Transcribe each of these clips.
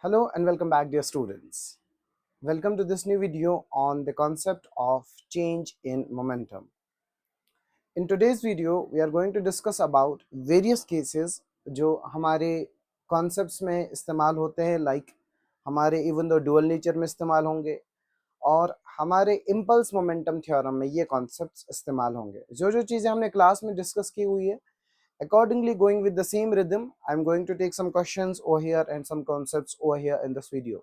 Hello and welcome back, dear students. Welcome to this new video on the concept of change in momentum. In today's video, we are going to discuss about various cases जो हमारे concepts में इस्तेमाल होते हैं, like हमारे even though dual nature में इस्तेमाल होंगे और हमारे impulse momentum theorem में ये concepts इस्तेमाल होंगे. जो जो चीज़ें हमने क्लास में डिस्कस की हुई है, accordingly going with the same rhythm, I'm going to take some questions over here and some concepts over here in this video.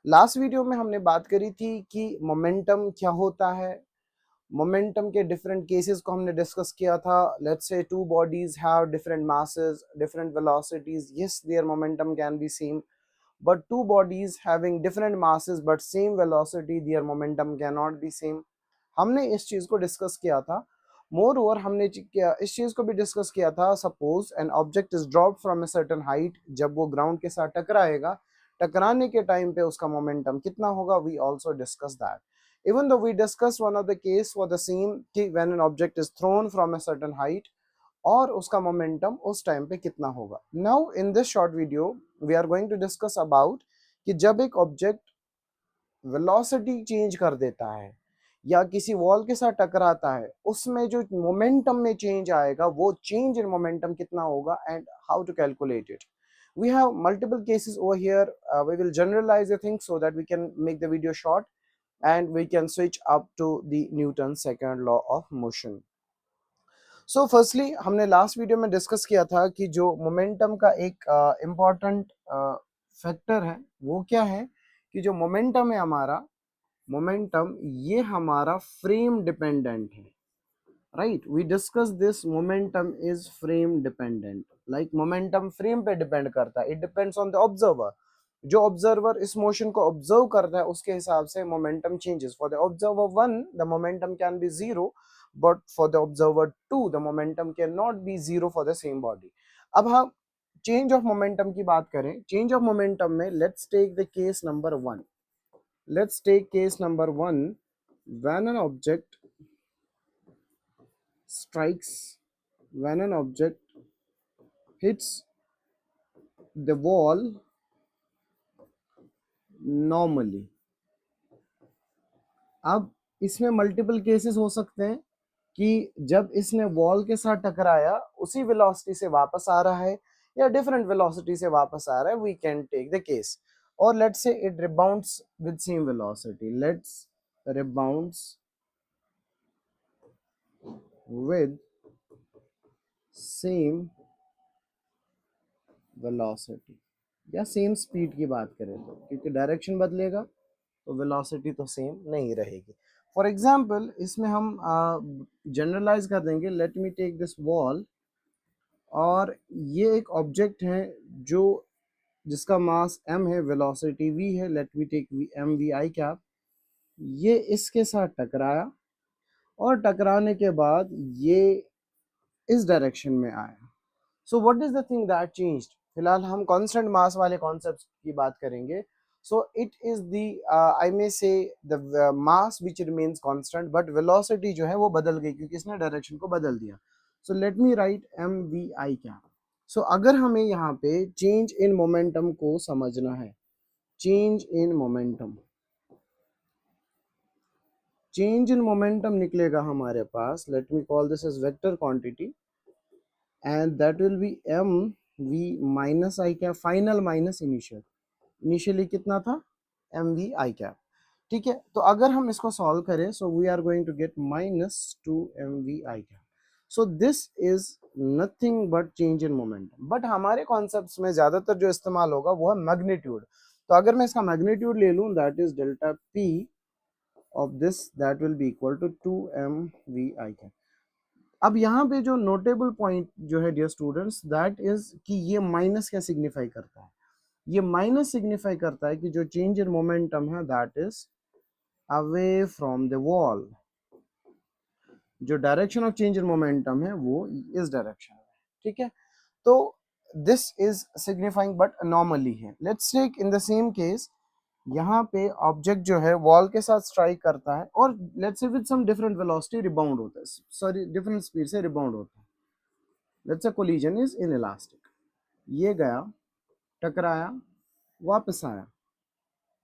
Last video में हमने बात करी थी कि मोमेंटम क्या होता है. मोमेंटम के डिफरेंट केसेस को हमने डिस्कस किया था. Let's say two bodies have different masses, different velocities. Yes, their momentum can be same, but two bodies having different masses but same velocity, their momentum cannot be same. हमने इस चीज को discuss किया था. More over हमने इस चीज को भी डिस्कस किया था. Suppose an object is drop from a certain height, जब वो ग्राउंड के साथ टकराएगा, टकराने के टाइम पे उसका मोमेंटम कितना होगा. We also discuss that. even though we discussed one of the case for the same कि when an object is thrown from a certain height और उसका मोमेंटम उस टाइम पे कितना होगा. Now in this short video we are going to discuss about कि जब एक ऑब्जेक्ट वेलोसिटी चेंज कर देता है या किसी वॉल के साथ टकराता है, उसमें जो मोमेंटम में चेंज आएगा, वो चेंज इन मोमेंटम कितना होगा and how to calculate it. We have multiple cases over here. We will generalize the things so that we can make the video short and we can switch up to the Newton's second law of motion. So firstly, हमने last video में discuss किया था कि जो momentum का एक important factor है वो क्या है कि जो मोमेंटम है हमारा, मोमेंटम ये हमारा फ्रेम डिपेंडेंट है. Right, we discuss this. Momentum is frame dependent. Like momentum frame पे डिपेंड करता है. It depends on the observer. जो ऑब्जर्वर इस मोशन को ऑब्जर्व करता है उसके हिसाब से momentum changes. For the observer 1 the momentum can be 0, but for the observer 2 the momentum can not be 0 for the same body. अब हम चेंज ऑफ मोमेंटम की बात करें. चेंज ऑफ मोमेंटम में let's take the case number 1. Let's take case number 1. When an object strikes, when an object hits the wall normally. अब इसमें multiple cases हो सकते हैं कि जब इसने वॉल के साथ टकराया उसी वेलोसिटी से वापस आ रहा है या डिफरेंट वेलोसिटी से वापस आ रहा है. We can take the case. और let's say it rebounds with same velocity. Let's rebounds with same velocity या सेम स्पीड की बात करें तो, क्योंकि डायरेक्शन बदलेगा तो वेलोसिटी तो सेम नहीं रहेगी. फॉर एग्जांपल इसमें हम जनरलाइज कर देंगे. Let me take this wall और ये एक ऑब्जेक्ट है जो जिसका मास m है, वेलोसिटी v है. Let me take m v i cap. ये इसके साथ टकराया और टकराने के बाद ये इस डायरेक्शन में आया. So what is the thing that changed. फिलहाल हम कांस्टेंट मास वाले कॉन्सेप्ट की बात करेंगे. So it is the I may say the mass which remains constant, but velocity जो है वो बदल गई क्योंकि इसने डायरेक्शन को बदल दिया. So let me write m we I cap. सो अगर हमें यहाँ पे चेंज इन मोमेंटम को समझना है, change in momentum, change in momentum निकलेगा हमारे पास. Let me call this as vector quantity and that will be m v minus I cap, final minus initial. Initially कितना था, m v I cap. ठीक है, तो अगर हम इसको सॉल्व करें so we are going to get minus 2 m v I cap. So this is nothing but change in momentum. But हमारे कॉन्सेप्ट्स में ज्यादातर जो इस्तेमाल होगा वो है मैग्नीट्यूड. तो अगर मैं इसका मैग्नीट्यूड ले लूं, that is delta p of this, that will be equal to 2 m v I cap. अब यहाँ पे जो नोटेबल पॉइंट जो है डियर स्टूडेंट्स, दैट इज कि ये माइनस क्या सिग्निफाई करता है. ये माइनस सिग्निफाई करता है कि जो चेंज इन मोमेंटम है that is away from the wall. जो direction of change in momentum है वो इस डायरेक्शन में. ठीक है, तो this is signifying but normally है. Let's take in the same case. यहाँ पे ऑब्जेक्ट जो है वॉल के साथ स्ट्राइक करता है और let's say with some different velocity rebound होता है, सॉरी डिफरेंट स्पीड से रिबाउंड होता है. लेट्स से कोलिजन इज इनइलास्टिक. ये गया, टकराया, वापस आया।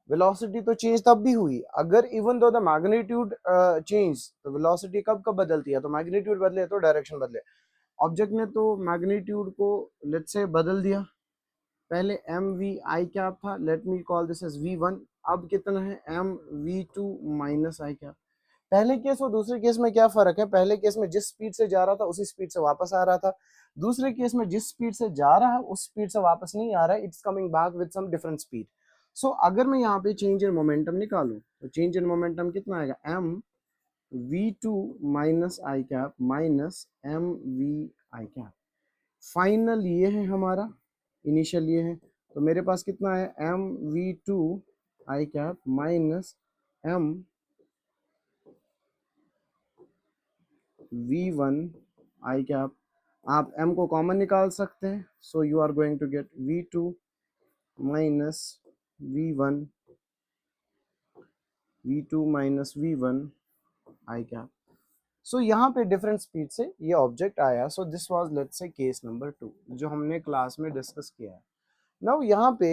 वेलोसिटी तो चेंज तब भी हुई अगर even though the magnitude change, तो वेलोसिटी कब कब बदलती है, तो मैग्नीट्यूड बदले तो डायरेक्शन बदले। ऑब्जेक्ट ने तो मैग्नीट्यूड को लेट्स से बदल दिया, पहले एम वी आई कैप था, let me call this as v1, अब कितना है एम v2 माइनस आई कैप। पहले केस और दूसरे केस में क्या फर्क है, पहले केस में जिस स्पीड से जा रहा था उसी स्पीड से वापस आ रहा था, दूसरे केस में जिस स्पीड से जा रहा है उस स्पीड से वापस नहीं आ रहा है, it's coming back with some different speed. So अगर मैं यहाँ पे चेंज इन मोमेंटम निकालूं तो चेंज इन मोमेंटम कितना आएगा, M v2 minus I cap minus M we I cap. Final ये है हमारा, इनिशियल ये है, तो मेरे पास कितना है m v two I cap minus M v one I cap. आप m को कॉमन निकाल सकते हैं, so you are going to get v2 माइनस v1, v2 माइनस v1 आई कैप। सो यहाँ पे डिफरेंट स्पीड से ये ऑब्जेक्ट आया। So this was let's say case number 2 जो हमने क्लास में डिस्कस किया है। नाउ यहाँ पे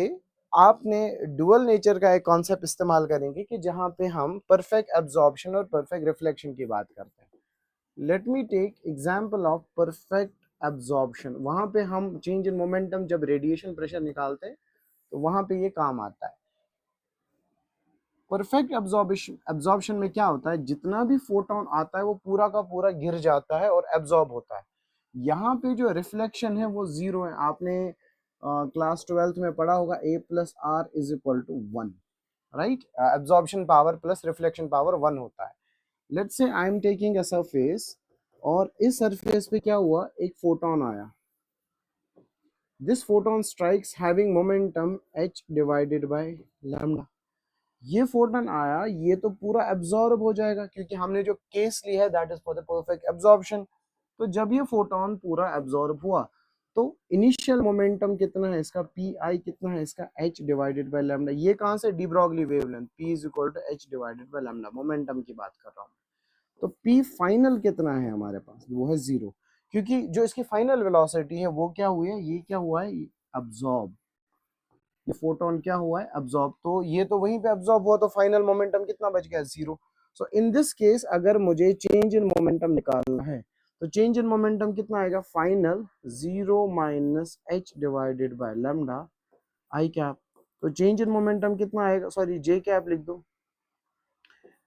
आपने डुअल नेचर का एक कॉन्सेप्ट इस्तेमाल करेंगे कि जहाँ पे हम परफेक्ट एब्जॉर्प्शन और परफेक्ट रिफ्लेक्शन की बात करते हैं। Let me take example of perfect absorption. वहाँ पे हम चेंज इन मोमेंटम जब रेडिएशन प्रेशर निकालते हैं तो वहाँ पे ये काम आता है। परफेक्ट एब्जॉर्प्शन में क्या होता है, जितना भी फोटोन आता है वो पूरा का पूरा गिर जाता है और एब्जॉर्ब होता है। यहाँ पे जो रिफ्लेक्शन है वो जीरो है। आपने क्लास 12th में पढ़ा होगा a plus R is equal to 1, right. Absorption power plus reflection power 1 होता है। Let's say I am taking a surface और इस सरफेस पे क्या हुआ, एक फोटोन आया। This photon strikes having momentum h divided by lambda. ये फोटोन आया, ये तो पूरा एब्जॉर्ब हो जाएगा क्योंकि हमने जो केस लिया है that is for the perfect absorption. तो जब ये फोटोन पूरा एब्जॉर्ब हुआ तो इनिशियल मोमेंटम कितना है इसका, पी आई कितना है इसका, h डिवाइडेड बाय लैम्डा। ये कहां से, de Broglie wavelength, p is equal to h divided by lambda, momentum की बात कर रहा हूं। तो p फाइनल कितना है हमारे पास, वो है 0, क्योंकि जो इसकी फाइनल वेलोसिटी है वो क्या हुई है, ये क्या हुआ है, अब्जॉर्ब। ये फोटोन क्या हुआ है, अब्जॉर्ब। तो ये तो वहीं पे अब्जॉर्ब हुआ, तो फाइनल मोमेंटम कितना बच गया, 0। सो इन दिस केस अगर मुझे चेंज इन मोमेंटम निकालना है तो चेंज इन मोमेंटम कितना आएगा, final 0 minus h divided by lambda I cap. तो चेंज इन मोमेंटम कितना आएगा, सॉरी जे कैप लिख दो,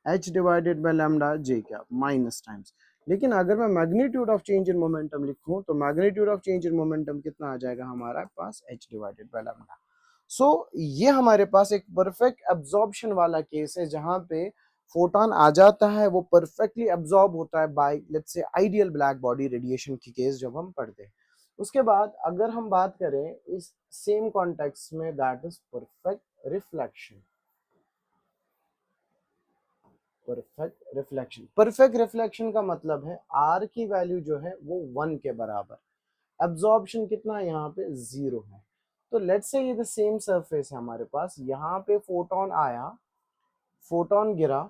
h divided by lambda J cap minus times. लेकिन अगर मैं magnitude of change in momentum लिखूं तो magnitude of change in momentum कितना आ जाएगा हमारा पास, h डिवाइडेड बाय लैम्डा। सो ये हमारे पास एक परफेक्ट एब्जॉर्प्शन वाला केस है जहां पे फोटोन आ जाता है, वो परफेक्टली एब्जॉर्ब होता है by let's say ideal black body radiation की केस जब हम पढ़ते हैं। उसके बाद अगर हम बात करें इस सेम कॉन्टेक्स्ट में, that is perfect reflection. Perfect reflection, perfect reflection का मतलब है आर की वैल्यू जो है वो 1 के बराबर, एब्जॉर्प्शन कितना है यहाँ पे, 0 है। तो लेट्स से ये द सेम सरफेस है हमारे पास, यहाँ पे फोटोन आया, फोटोन गिरा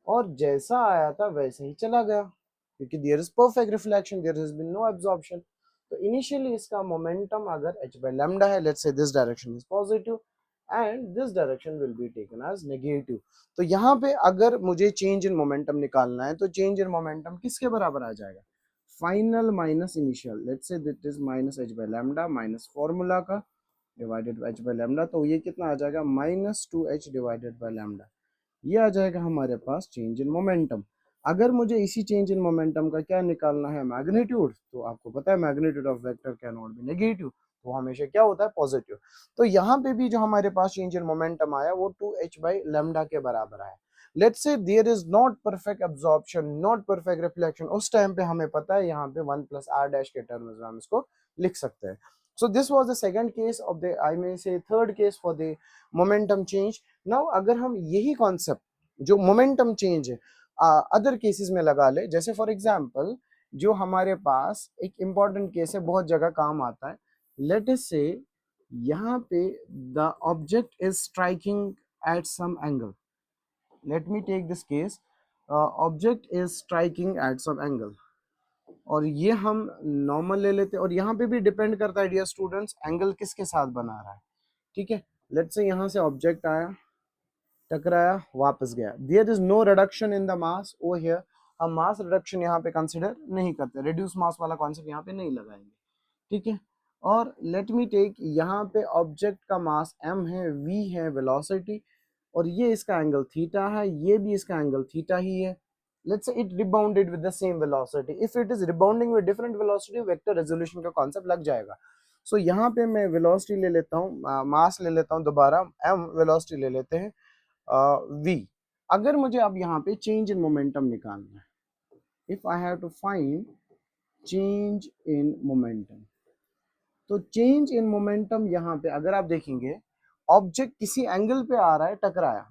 और जैसा आया था वैसे ही चला गया क्योंकि there is perfect reflection, there has been no absorption. तो इनिशियली इसका मोमेंटम अगर h by lambda है, let's say this direction is positive and this direction will be taken as negative. तो यहाँ पे अगर मुझे चेंज इन मोमेंटम निकालना है तो चेंज इन मोमेंटम किसके बराबर आ जाएगा, final minus initial. Let's say this is minus h by lambda minus formula का डिवाइडेड h by lambda, तो ये कितना आ जाएगा, minus 2h divided by lambda. ये आ जाएगा हमारे पास चेंज इन मोमेंटम। अगर मुझे इसी चेंज इन मोमेंटम का क्या निकालना है, मैग्नीट्यूड, तो आपको पता है magnitude of vector can not B negative, वो हमेशा क्या होता है, पॉजिटिव। तो यहाँ पे भी जो हमारे पास चेंज इन मोमेंटम आया वो 2h बाई लैम्डा के बराबर आया। Let's say there is not perfect absorption, not perfect reflection, उस टाइम पे हमें पता है यहाँ पे 1 प्लस आर डैश के टर्म्स में हम इसको लिख सकते हैं। So this was the second case of the, I may say third case for the momentum change. Now अगर हम यही concept जो मोमेंटम चेंज है अदर केसेस में लगा ले, जैसे फॉर एग्जांपल जो हमारे पास एक इंपॉर्टेंट केस है, बहुत जगह काम आता है। लेट अस से यहाँ पे the object is striking at some angle, let me take this case, object is striking at some angle और ये हम नॉर्मल ले लेते हैं और यहाँ पे भी डिपेंड करता है डियर स्टूडेंट्स एंगल किसके साथ बना रहा है, ठीक है। लेट्स से यहाँ से ऑब्जेक्ट आया, टकराया, वापस गया, there is no reduction in the mass over here. हम मास रिडक्शन यहाँ पे कंसिडर नहीं करते, रिड्यूस मास वाला कॉन्सेप्ट यहाँ पे नहीं लगाएंगे, ठीक है। और लेट मी टेक, यहाँ पे ऑब्जेक्ट का मास m है, v है वेलोसिटी, और ये इसका एंगल थीटा है, ये भी इसका एंगल थीटा ही है। Let's say it rebounded with the same velocity, if it is rebounding with different velocity, vector resolution का कॉन्सेप्ट लग जाएगा। सो यहाँ पे मैं वेलोसिटी ले लेता हूँ, मास ले लेता हूँ, दोबारा m वेलोसिटी ले लेते हैं, v। अगर मुझे अब यहाँ पे चेंज इन मोमेंटम निकालना है, if I have to find change in momentum, तो चेंज इन मोमेंटम यहाँ पे अगर आप देखेंगे, ऑब्जेक्ट किसी एंगल पे आ रहा है, टकराया,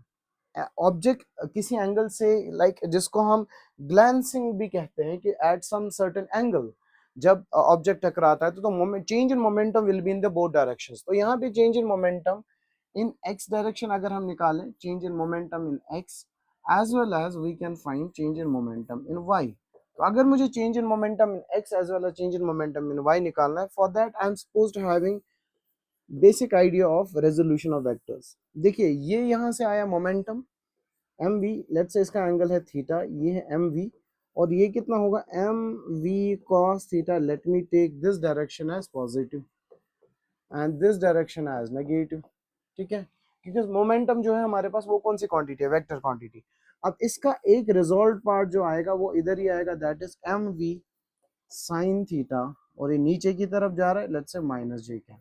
ऑब्जेक्ट किसी एंगल से, लाइक जिसको हम ग्लैंसिंग भी कहते हैं कि एट सम सर्टेन एंगल जब ऑब्जेक्ट टकराता है तो change in momentum will be in the both directions. तो यहाँ पे change in momentum in x direction अगर हम निकालें, change in momentum in x, as well as we can find change in momentum in y। तो अगर मुझे change in momentum in x as well as change in momentum in y निकालना है, for that I am suppose to having basic idea of resolution of vectors. देखिए ये यहाँ से आया momentum M we, let's say इसका angle है theta, ये है एम वी, और ये कितना होगा m v cos theta. Let me take this direction as positive and this direction as negative, ठीक है, क्योंकि मोमेंटम जो है हमारे पास वो कौन सी क्वांटिटी है, वेक्टर क्वांटिटी। अब इसका एक रिजॉल्व पार्ट जो आएगा वो इधर ही आएगा, that is m v sine theta, और ये नीचे की तरफ जा रहा है, लेट्स से माइनस जे क्या।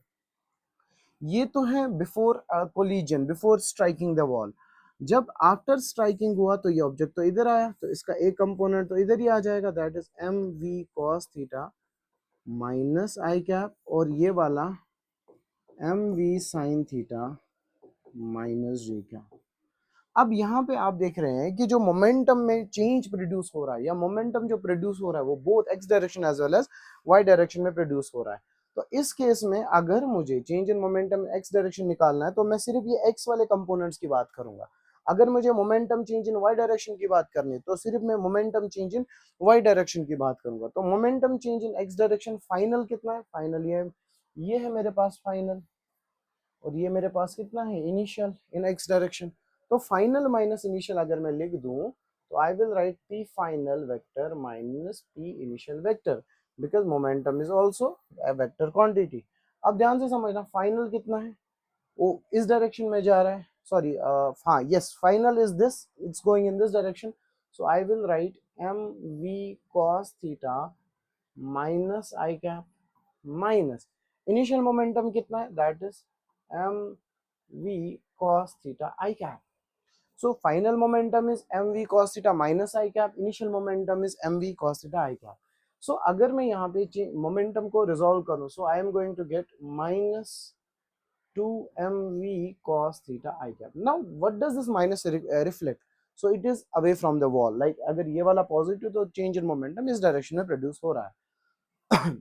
ये तो है before collision, before striking the wall. जब आफ्टर स्ट्राइकिंग हुआ तो ये ऑब्जेक्ट तो इधर आया, तो इसका एक कंपोनेंट तो इधर ही आ जाएगा, that is m v cos theta minus I cap, और ये वाला m v sine theta minus j cap. अब यहाँ पे आप देख रहे हैं कि जो मोमेंटम में चेंज प्रोड्यूस हो रहा है, या मोमेंटम जो प्रोड्यूस हो रहा है वो both x direction as well as y direction में प्रोड्यूस हो रहा है। तो इस केस में अगर मुझे change in momentum x direction निकालना है तो मैं सिर्फ ये एक्स वाले कंपोनेंट्स की बात करूंगा। अगर मुझे momentum change in y direction की बात करनी है तो सिर्फ मैं momentum change in y direction की बात करूंगा। तो momentum change in x direction final कितना है, फाइनल ये है मेरे पास फाइनल, और ये मेरे पास कितना है इनिशियल इन एक्स डायरेक्शन। तो फाइनल माइनस इनिशियल अगर मैं लिख दूं तो I will right P final vector minus P initial vector, because momentum is also a vector quantity. अब ध्यान से समझना, फाइनल कितना है, वो इस डायरेक्शन में जा रहा है, सॉरी हाँ yes, final is this, it's going in this direction. So I will write m v cos theta minus I cap minus initial momentum कितना है, that is m v cos theta I cap. So final momentum is mv cos theta minus I cap. Initial momentum is mv cos theta I cap. So अगर मैं यहाँ पे momentum को resolve करूँ, so I am going to get minus 2mv cos theta I cap. Now what does this minus reflect? So it is away from the wall. Like अगर ये वाला positive तो चेंज इन मोमेंटम इस direction में produce हो रहा है।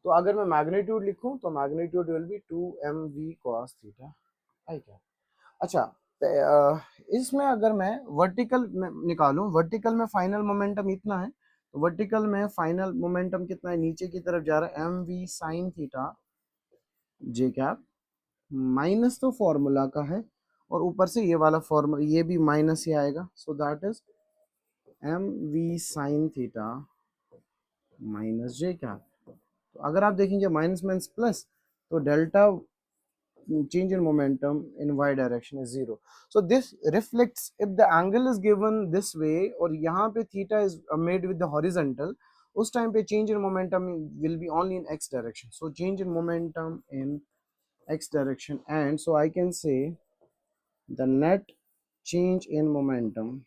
तो अगर मैं मैग्नीट्यूड लिखूं तो magnitude will be 2mv cos theta I cap. अच्छा, इसमें अगर मैं वर्टिकल में निकालूं, वर्टिकल में फाइनल मोमेंटम इतना है, तो वर्टिकल में फाइनल मोमेंटम कितना है, नीचे की तरफ जा रहा है m v sine theta j cap, minus तो फॉर्मूला का है और ऊपर से ये वाला फॉर्मूला ये भी माइनस ही आएगा, so that is m v sine theta minus j cap. तो अगर आप देखेंगे माइनस माइनस प्लस, तो delta change in momentum in y direction is 0. So this reflects if the angle is given this way और यहाँ पे theta is made with the horizontal, उस time पे change in momentum will be only in x direction. So change in momentum in x direction, and so I can say the net change in momentum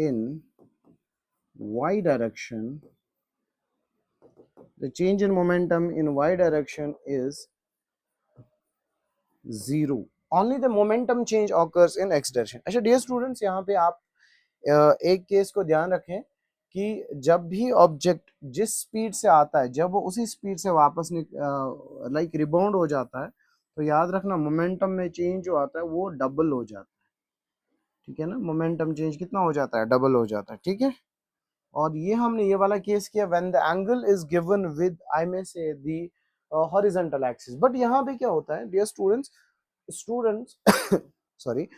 in y direction, the change in momentum in y direction is 0. Only the momentum change occurs in x direction. अच्छा dear students, यहाँ पे आप एक case को ध्यान रखें कि जब भी ऑब्जेक्ट जिस स्पीड से आता है, जब वो उसी स्पीड से वापस लाइक रिबाउंड हो जाता है, तो याद रखना मोमेंटम में चेंज जो आता है वो डबल हो जाता है, ठीक है ना। मोमेंटम चेंज कितना हो जाता है, डबल हो जाता है, ठीक है। और ये हमने ये वाला केस किया when the angle is given with, I may say the horizontal axis. But यहाँ पे क्या होता है dear students sorry,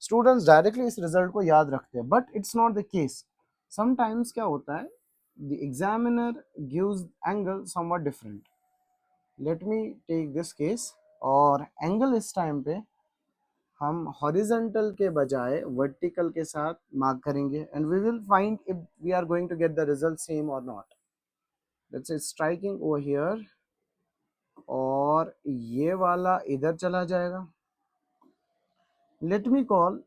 students directly इस रिजल्ट को याद रखते हैं, but it's not the case. Sometimes क्या होता है, the examiner gives angle somewhat different. Let me take this case, और एंगल इस टाइम पे हम हॉरिजॉन्टल के बजाय वर्टिकल के साथ मार्क करेंगे, and we will find if we are going to get the result same और not. Let's say striking over here, और ये वाला इधर चला जाएगा। Let me call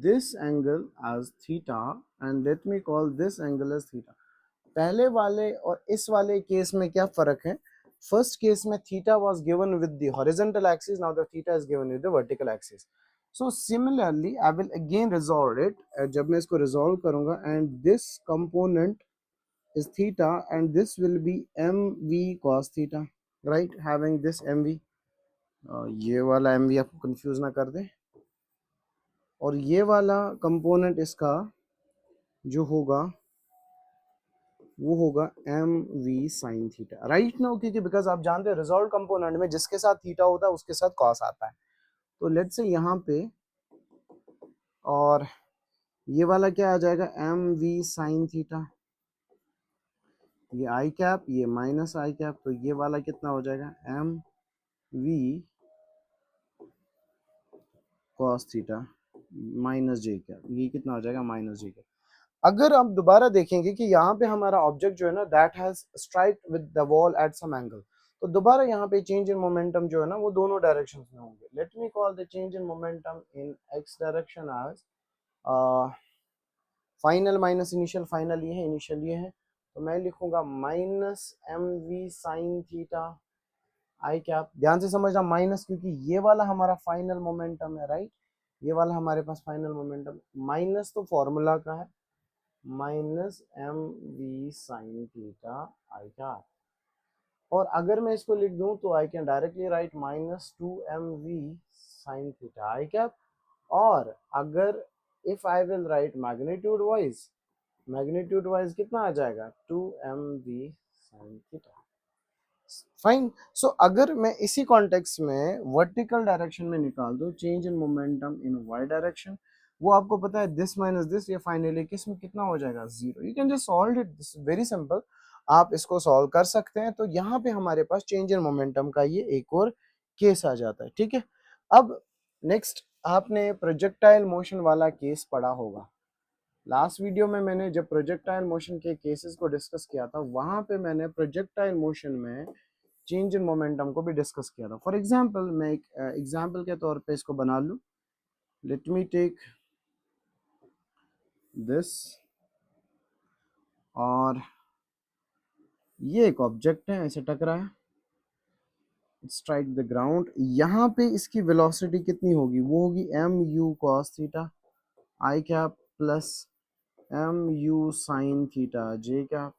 this angle as theta and let me call this angle as theta। पहले वाले और इस वाले केस में क्या फर्क है? फर्स्ट केस में theta was given with the horizontal axis, now the theta is given with the vertical axis। So similarly I will again resolve it। जब मैं इसको resolve करूंगा, and this component is theta and this will be mv cos theta, right? Having this mv, ये वाला mv आपको confuse ना कर दे, और ये वाला कंपोनेंट इसका जो होगा वो होगा m v sine theta, right now, क्योंकि बिकॉज आप जानते हैं रिजॉल्व कंपोनेंट में जिसके साथ थीटा होता है उसके साथ कॉस आता है। तो लेट्स से यहाँ पे, और ये वाला क्या आ जाएगा, एम वी साइन थीटा, ये आई कैप, ये माइनस आई कैप, तो ये वाला कितना हो जाएगा, m v cos theta minus j cap, ये कितना हो जाएगा, माइनस जे कैप। अगर हम दोबारा देखेंगे कि यहाँ पे हमारा ऑब्जेक्ट जो है ना, that has strike with the wall at some angle, तो दोबारा यहाँ पे चेंज इन मोमेंटम जो है ना वो दोनों डायरेक्शंस में होंगे। Let me call the change in momentum in x direction as final minus initial, final ये है, इनिशियल ये है, तो मैं लिखूंगा minus M v sine theta आई कैप। ध्यान से समझना माइनस, क्योंकि ये वाला हमारा फाइनल मोमेंटम है, राइट, ये वाला हमारे पास फाइनल मोमेंटम, माइनस तो फॉर्मूला का है, minus M v sine theta आई कैप। और अगर मैं इसको लिख दूं तो I can directly write minus two m v sine theta I cap. और अगर if I will write magnitude wise कितना आ जाएगा, two m v sine theta. Fine. So अगर मैं इसी कॉन्टेक्स्ट में वर्टिकल डायरेक्शन में निकाल दूं change in momentum in y direction, वो आपको पता है दिस माइनस दिस, ये फाइनली किस में कितना हो जाएगा, zero. You can just solve it, this is very simple, आप इसको सॉल्व कर सकते हैं। तो यहाँ पे हमारे पास चेंज इन मोमेंटम का ये एक और केस आ जाता है, ठीक है। अब नेक्स्ट, आपने प्रोजेक्टाइल मोशन वाला केस पढ़ा होगा। लास्ट वीडियो में मैंने जब प्रोजेक्टाइल मोशन के केसेस को डिस्कस किया था, वहां पे मैंने प्रोजेक्टाइल मोशन में चेंज इन मोमेंटम को भी डिस्कस किया था। फॉर एग्जांपल, मैं एक एग्जांपल के तौर पे इसको बना लूं। लेट मी टेक दिस, और ये एक ऑब्जेक्ट है, ऐसे टकरा है, स्ट्राइक द ग्राउंड। यहाँ पे इसकी वेलोसिटी कितनी होगी, वो होगी एम यू कॉस थीटा आई cap plus m u sine theta j cap,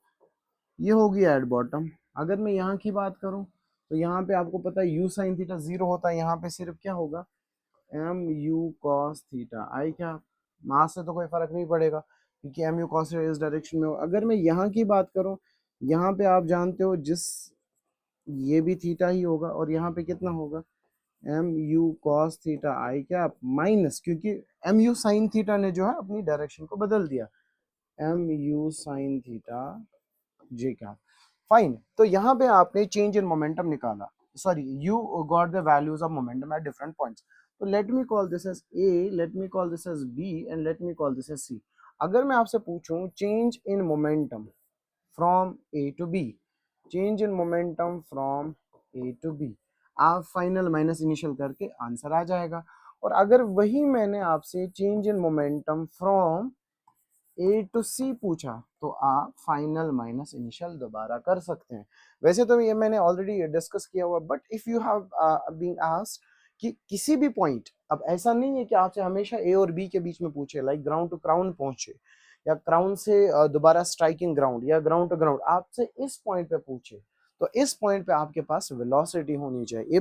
ये होगी एट बॉटम। अगर मैं यहाँ की बात करूँ तो यहाँ पे आपको पता है यू साइन थीटा जीरो होता है, यहाँ पे सिर्फ क्या होगा, एम यू कॉस थीटा आई क्या, मास से तो कोई फर्क नहीं पड़ेगा क्योंकि एम यू कॉस थीटा इस डायरेक्शन में हो। अगर मैं यहाँ की बात करूँ, यहाँ पे आप जानते हो जिस, ये भी थीटा ही होगा, और यहाँ पे कितना होगा, एम यू कॉस थीटा आई क्या माइनस, क्योंकि एम यू साइन थीटा ने जो है अपनी डायरेक्शन को बदल दिया, m u sine theta j क्या। फाइन। तो यहाँ पे आपने चेंज इन मोमेंटम निकाला, sorry you got the values of momentum at different points. तो let me call this as A, let me call this as B and let me call this as C. अगर मैं आपसे पूछूं change in momentum from A to B, change in momentum from A to B, आप final minus initial करके answer आ जाएगा। और अगर वही मैंने आपसे change in momentum from A to C पूछा, तो आप फाइनल माइनस इनिशियल दोबारा कर सकते हैं। वैसे तो ये मैंने ऑलरेडी डिस्कस किया हुआ, but if you have been asked कि किसी भी पॉइंट, अब ऐसा नहीं है कि आपसे हमेशा ए और बी के बीच में पूछे, लाइक ग्राउंड टू क्राउन पहुंचे, या क्राउन से दोबारा स्ट्राइकिंग ग्राउंड, या ग्राउंड टू ग्राउंड आपसे इस पॉइंट पे पूछे, तो इस पॉइंट पे आपके पास वेलोसिटी होनी चाहिए।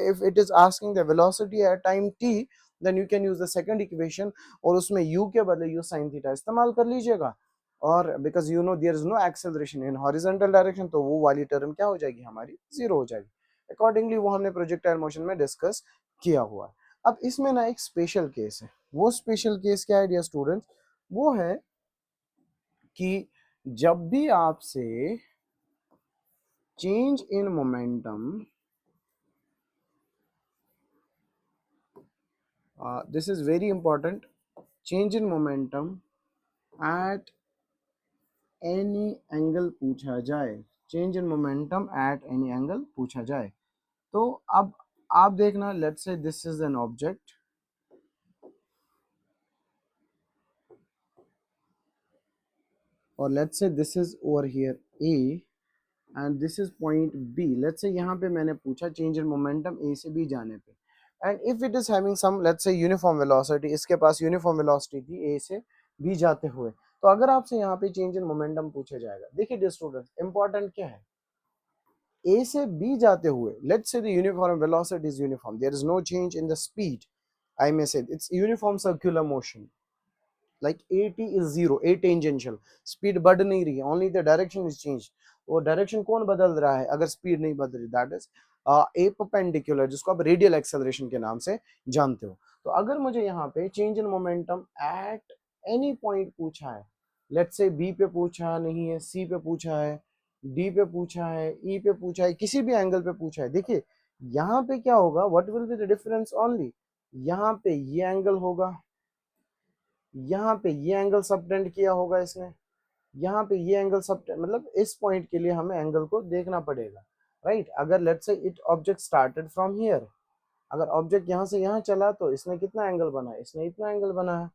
If it is asking the velocity at time t, then you can use the second equation, और उसमें u के बदले u sin थीटा इस्तेमाल कर लीजिएगा। और because you know there is no acceleration in horizontal direction, तो वो वाली टर्म क्या हो जाएगी, हमारी जीरो हो जाएगी। अकॉर्डिंगली वो हमने प्रोजेक्टाइल मोशन में डिस्कस किया हुआ है। अब इसमें ना एक स्पेशल केस है, वो स्पेशल केस क्या है डियर स्टूडेंट्स, वो है कि जब भी आपसे change in momentum, this is very important, change in momentum at any angle पूछा जाए, change in momentum at any angle पूछा जाए, तो अब आप देखना, let's say this is an object और let's say this is over here A and this is point B. Let's say यहाँ पे मैंने पूछा चेंज इन मोमेंटम ए से बी जाने पे, and if it is having some let's say uniform velocity, इसके पास यूनिफॉर्म वेलोसिटी थी ए से बी जाते हुए, तो अगर आपसे यहाँ पे चेंज इन मोमेंटम पूछा जाएगा, देखिए डियर स्टूडेंट्स इंपॉर्टेंट क्या है, A से B जाते हुए, let's say the uniform velocity is uniform, there is no change in the speed, I may say it's uniform circular motion, like AT is zero, A tangential, speed बढ़ नहीं रही है, only the direction is changed, वो direction कौन बदल रहा है अगर speed नहीं बदल रही, that is A perpendicular, जिसको आप radial acceleration के नाम से जानते हो। तो अगर मुझे यहाँ पे change in momentum at any point पूछा है, let's say B पे पूछा नहीं है, C पे पूछा है, डी पे पूछा है, ई पे पूछा है, किसी भी एंगल पे पूछा है, देखिए यहाँ पे क्या होगा, what will be the difference only, यहाँ पे ये एंगल होगा, यहाँ पे ये एंगल सबटेंड किया होगा इसने, यहाँ पे ये एंगल सबटेंड, मतलब इस पॉइंट के लिए हमें एंगल को देखना पड़ेगा, राइट। अगर let's say it object started from here, अगर ऑब्जेक्ट यहाँ से यहाँ चला तो इसने कितना एंगल बनाया, इसने इतना एंगल बनाया,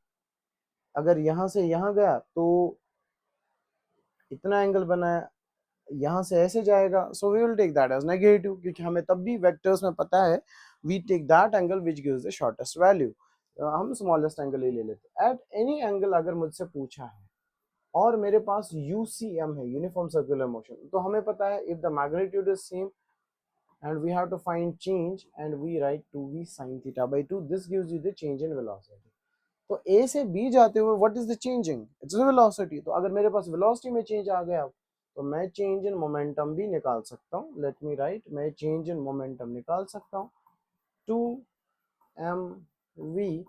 अगर यहाँ से यहाँ गया तो इतना एंगल बनाया, यहाँ से ऐसे जाएगा, so we will take that as negative, क्योंकि हमें तब भी वेक्टर्स में पता है we take that angle which gives the shortest value, हम स्मॉलेस्ट एंगल ही ले लेते हैं। एट एनी एंगल अगर मुझसे पूछा है और मेरे पास यूसीएम है, यूनिफॉर्म सर्कुलर मोशन, तो हमें पता है if the magnitude is same and we have to find change and we write 2v sin theta by 2, this gives you the change in velocity। तो A से B जाते हुए what is the changing, it's the velocity, तो अगर मेरे पास velocity में change आ गया तो मैं चेंज इन मोमेंटम भी निकाल सकता हूँ, लेट मी राइट, मैं चेंज इन मोमेंटम निकाल सकता हूँ 2mv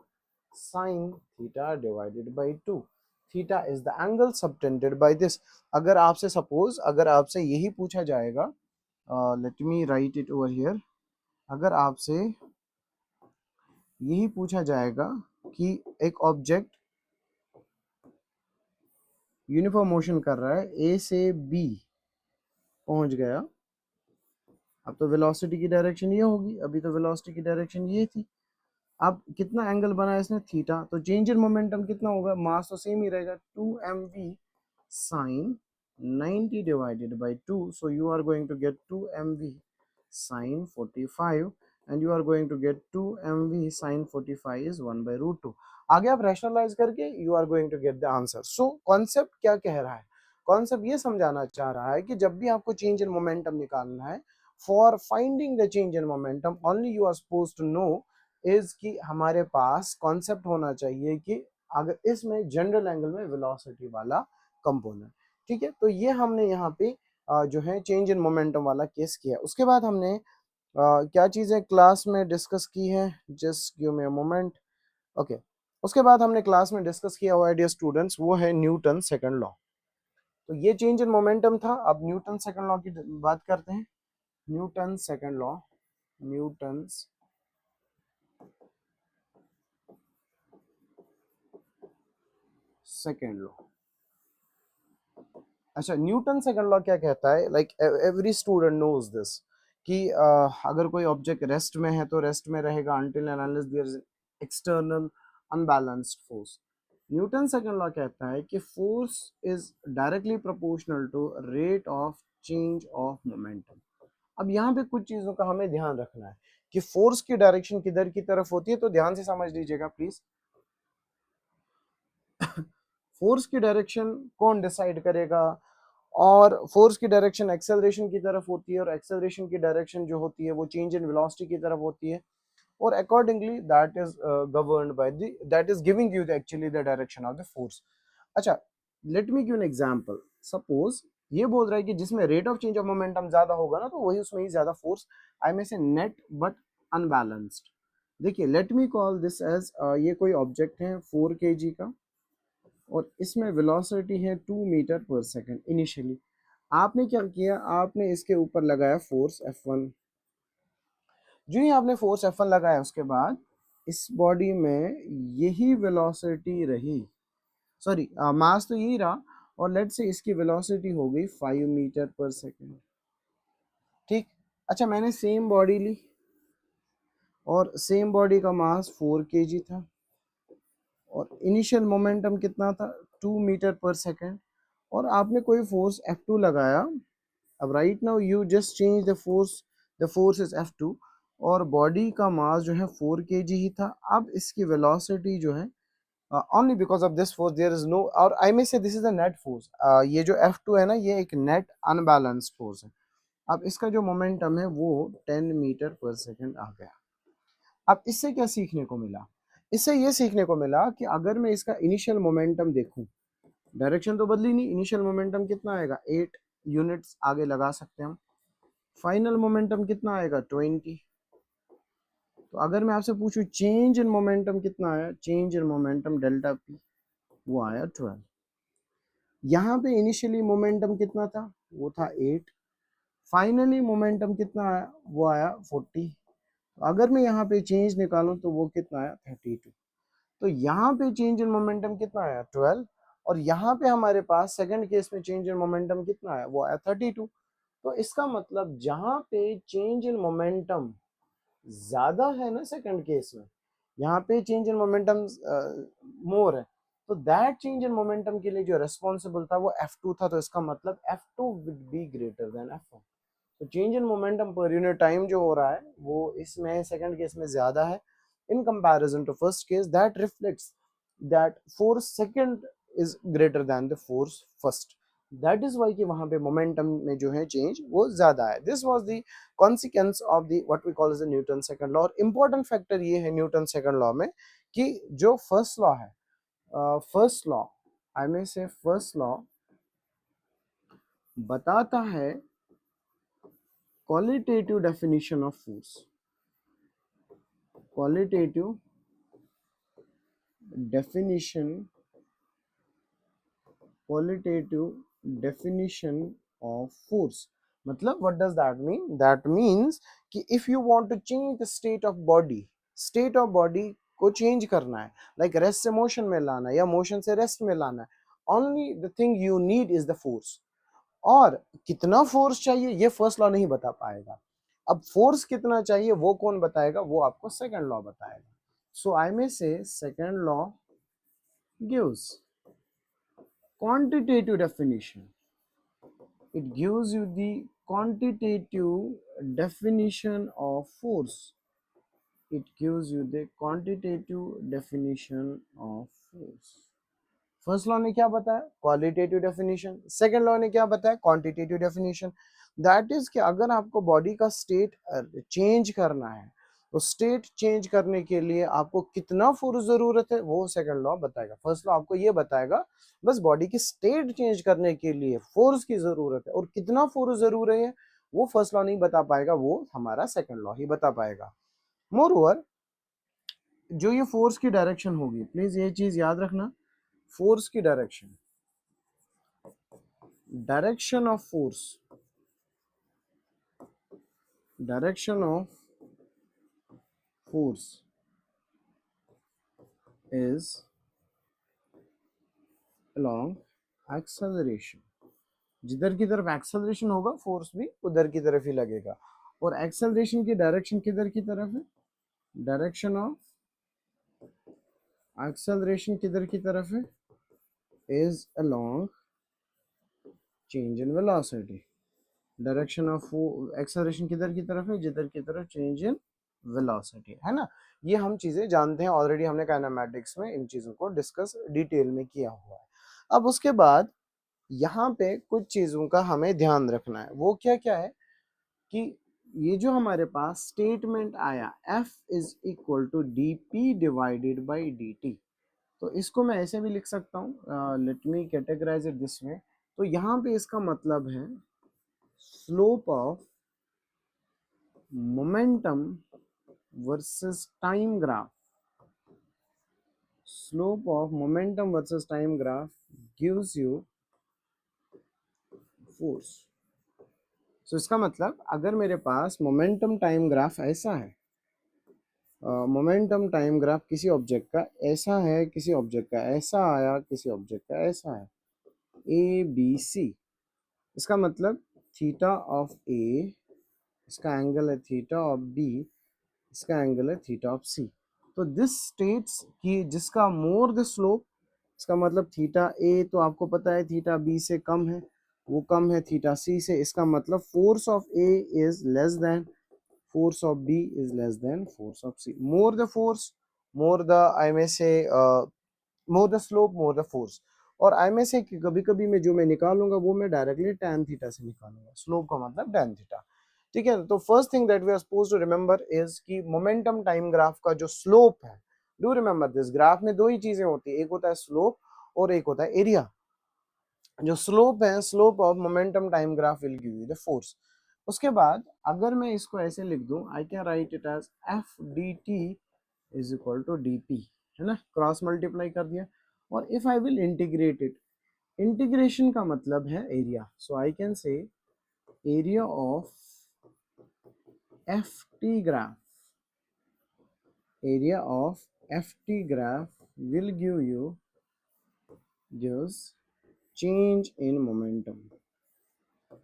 sin theta divided by 2, theta is the angle subtended by this. अगर आपसे सपोज अगर आपसे यही पूछा जाएगा, let me right it over here, अगर आपसे यही पूछा जाएगा कि एक ऑब्जेक्ट यूनिफॉर्म मोशन कर रहा है, ए से बी पहुंच गया, अब तो वेलोसिटी की डायरेक्शन ये होगी, अभी तो वेलोसिटी की डायरेक्शन ये थी, अब कितना एंगल बना इसने, थीटा, तो चेंज इन मोमेंटम कितना होगा, मास तो सेम ही रहेगा 2mv sin 90 divided by 2, so you are going to get 2mv sin 45 and you are going to get 2mv sin 45 is 1 by root 2। आगे आप रैशनलाइज करके you are going to get the answer। so concept क्या कह रहा है, concept ये समझाना चाह रहा है कि जब भी आपको चेंज इन मोमेंटम निकालना है, for finding the change in momentum only you are suppose to know is कि हमारे पास कॉन्सेप्ट होना चाहिए कि अगर इसमें जनरल एंगल में वेलोसिटी वाला कंपोनेंट, ठीक है। तो ये हमने यहाँ पे जो है चेंज इन मोमेंटम वाला केस किया। उसके बाद हमने क्या चीज़ें क्लास में डिस्कस की है, just give me a moment, okay. उसके बाद हमने क्लास में डिस्कस किया हुआ है डियर स्टूडेंट्स, वो है न्यूटन सेकंड लॉ। तो ये चेंज इन मोमेंटम था, अब न्यूटन सेकंड लॉ की बात करते हैं। Newton second law, Newton second law, अच्छा न्यूटन सेकंड लॉ क्या कहता है, like every student knows this कि अगर कोई ऑब्जेक्ट रेस्ट में है तो रेस्ट में रहेगा until and unless there is external unbalanced force। Newton second law कहता है कि force is directly proportional to rate of change of momentum. अब यहाँ पे कुछ चीजों का हमें ध्यान रखना है कि फोर्स की डायरेक्शन किधर की तरफ होती है, तो ध्यान से समझ लीजिएगा प्लीज। फोर्स की डायरेक्शन कौन डिसाइड करेगा, और फोर्स की डायरेक्शन एक्सेलरेशन की तरफ होती है, और एक्सेलरेशन की डायरेक्शन जो होती है वो चेंज इन वेलोसिटी की तरफ होती है, और accordingly that is governed by the, that is giving you actually the direction of the force. अच्छा let me give an example, suppose ये बोल रहा है कि जिसमें rate of change of momentum ज्यादा होगा ना, तो वही उसमें ही ज्यादा force, I mean say net but unbalanced. देखिए let me call this as, ये कोई ऑब्जेक्ट है 4 kg का और इसमें वेलोसिटी है 2 मीटर पर सेकंड इनिशियली। आपने क्या किया, आपने इसके ऊपर लगाया फोर्स F1। जो ही आपने फोर्स F1 लगाया उसके बाद इस बॉडी में यही वेलोसिटी रही, सॉरी मास तो यही रहा, और लेट से इसकी वेलोसिटी हो गई 5 मीटर पर सेकंड। ठीक, अच्छा मैंने सेम बॉडी ली और सेम बॉडी का मास 4 kg था और इनिशियल मोमेंटम कितना था 2 मीटर पर सेकंड, और आपने कोई फोर्स F2 लगाया। अब right now you just change the force is F2 और बॉडी का मास जो है 4 kg ही था। अब इसकी वेलोसिटी जो है only because of this force there is no, और I may say this is a net force, ये जो F2 है ना, ये एक नेट अनबैलेंस्ड फोर्स है। अब इसका जो मोमेंटम है वो 10 मीटर पर सेकंड आ गया। अब इससे क्या सीखने को मिला, इससे ये सीखने को मिला कि अगर मैं इसका इनिशियल मोमेंटम देखूं, डायरेक्शन तो बदली नहीं, इनिशियल मोमेंटम कितना आएगा 8 यूनिट्स आगे लगा सकते हैं हम। फाइनल मोमेंटम कितना आएगा 20। तो अगर मैं आपसे पूछूं चेंज इन मोमेंटम कितना आया, change in momentum delta P वो आया 12। यहाँ पे इनिशियली मोमेंटम कितना था, वो था 8। फाइनली मोमेंटम कितना आया, वो आया 40। तो अगर मैं यहाँ पे चेंज निकालूं तो वो कितना आया 32। तो यहाँ पे चेंज इन मोमेंटम कितना आया 12, और यहाँ पे हमारे पास सेकंड केस में चेंज इन मोमेंटम कितना आया, वो आया 32। तो इसका मतलब जहाँ पे चेंज इन मोमेंटम ज्यादा है ना सेकंड केस में, यहाँ पे चेंज इन मोमेंटम मोर है, तो दैट चेंज इन मोमेंटम के लिए जो रेस्पॉन्सिबल था वो F2 था। तो इसका मतलब F2 will be greater than F1। तो change in momentum per unit time जो हो रहा है वो इसमें सेकंड केस में ज्यादा है in comparison to first case, that reflects that force second is greater than the force first. That is why कि वहां पे मोमेंटम में जो है चेंज वो ज्यादा है। This was the consequence of the what we call as the Newton second law. और इंपॉर्टेंट फैक्टर ये है न्यूटन सेकंड लॉ में कि जो फर्स्ट लॉ है, first law, I mean say first law बताता है qualitative definition of force, qualitative definition, qualitative definition of force। मतलब what does that mean, that means कि if you want to change the state of body, state of body को change करना है, like rest से motion में लाना है या मोशन से रेस्ट में लाना है, only the thing you need is the force। और कितना फोर्स चाहिए ये फर्स्ट लॉ नहीं बता पाएगा। अब फोर्स कितना चाहिए वो कौन बताएगा, वो आपको सेकंड लॉ बताएगा। सो आई में से second law gives quantitative definition, it gives you the quantitative definition of force, it gives you the quantitative definition of force। First law ने क्या बताया, क्वालिटेटिव डेफिनेशन, सेकंड लॉ ने क्या बताया, क्वांटिटेटिव डेफिनेशन। दैट इज कि अगर आपको body का स्टेट चेंज करना है तो स्टेट चेंज करने के लिए आपको कितना फोर्स जरूरत है वो सेकंड लॉ बताएगा। फर्स्ट लॉ आपको ये बताएगा बस बॉडी की स्टेट चेंज करने के लिए फोर्स की जरूरत है, और कितना फोर्स जरूरी है वो फर्स्ट लॉ नहीं बता पाएगा, वो हमारा सेकंड लॉ ही बता पाएगा। मोर ओवर जो ये फोर्स की डायरेक्शन होगी, प्लीज ये चीज याद रखना, फोर्स की direction, direction of force, direction of force is along acceleration। जिधर की तरफ एक्सेलरेशन होगा फोर्स भी उधर की तरफ ही लगेगा। और एक्सेलरेशन की डायरेक्शन किधर की तरफ है, डायरेक्शन ऑफ एक्सेलरेशन किधर की तरफ है, is along change in velocity. Direction of acceleration किधर की तरफ है, जिधर की तरफ चेंज इन वेलोसिटी है ना। ये हम चीजें जानते हैं, ऑलरेडी हमने काइनेमैटिक्स में इन चीजों को डिस्कस डिटेल में किया हुआ है। अब उसके बाद यहाँ पे कुछ चीजों का हमें ध्यान रखना है, वो क्या क्या है कि ये जो हमारे पास स्टेटमेंट आया F is equal to d p divided by d t, तो इसको मैं ऐसे भी लिख सकता हूँ, let me categorise it this way. तो यहाँ पे इसका मतलब है slope of momentum versus time graph, slope of momentum versus time graph gives you force। so इसका मतलब अगर मेरे पास मोमेंटम टाइम ग्राफ ऐसा है, मोमेंटम टाइम ग्राफ किसी ऑब्जेक्ट का ऐसा है, किसी ऑब्जेक्ट का ऐसा आया, किसी ऑब्जेक्ट का ऐसा है, ए बी सी, इसका मतलब थीटा ऑफ ए, इसका एंगल है थीटा ऑफ बी, इसका एंगल है थीटा ऑफ सी। तो दिस स्टेट्स कि जिसका मोर द स्लोप, इसका मतलब थीटा ए तो आपको पता है थीटा बी से कम है, वो कम है थीटा सी से, इसका मतलब force of A is less than force of B is less than force of C. More the force, more the I may say more the slope, more the force। और आई mean से कभी कभी मैं जो मैं निकालूंगा वो मैं डायरेक्टली tan थीटा से निकालूंगा, स्लोप का मतलब tan थीटा। ठीक है, तो first thing that we are suppose to remember is कि मोमेंटम टाइम ग्राफ का जो स्लोप है, डू रिमेंबर दिस, ग्राफ में दो ही चीजें होती है, एक होता है स्लोप और एक होता है एरिया। जो स्लोप है, slope of momentum time graph will give you the force. उसके बाद अगर मैं इसको ऐसे लिख दूं, I can write it as F d t is equal to d p, है ना, क्रॉस मल्टीप्लाई कर दिया। और if I will integrate it, integration का मतलब है area, so I can say area of F t graph, area of F t graph will give you gives change in momentum।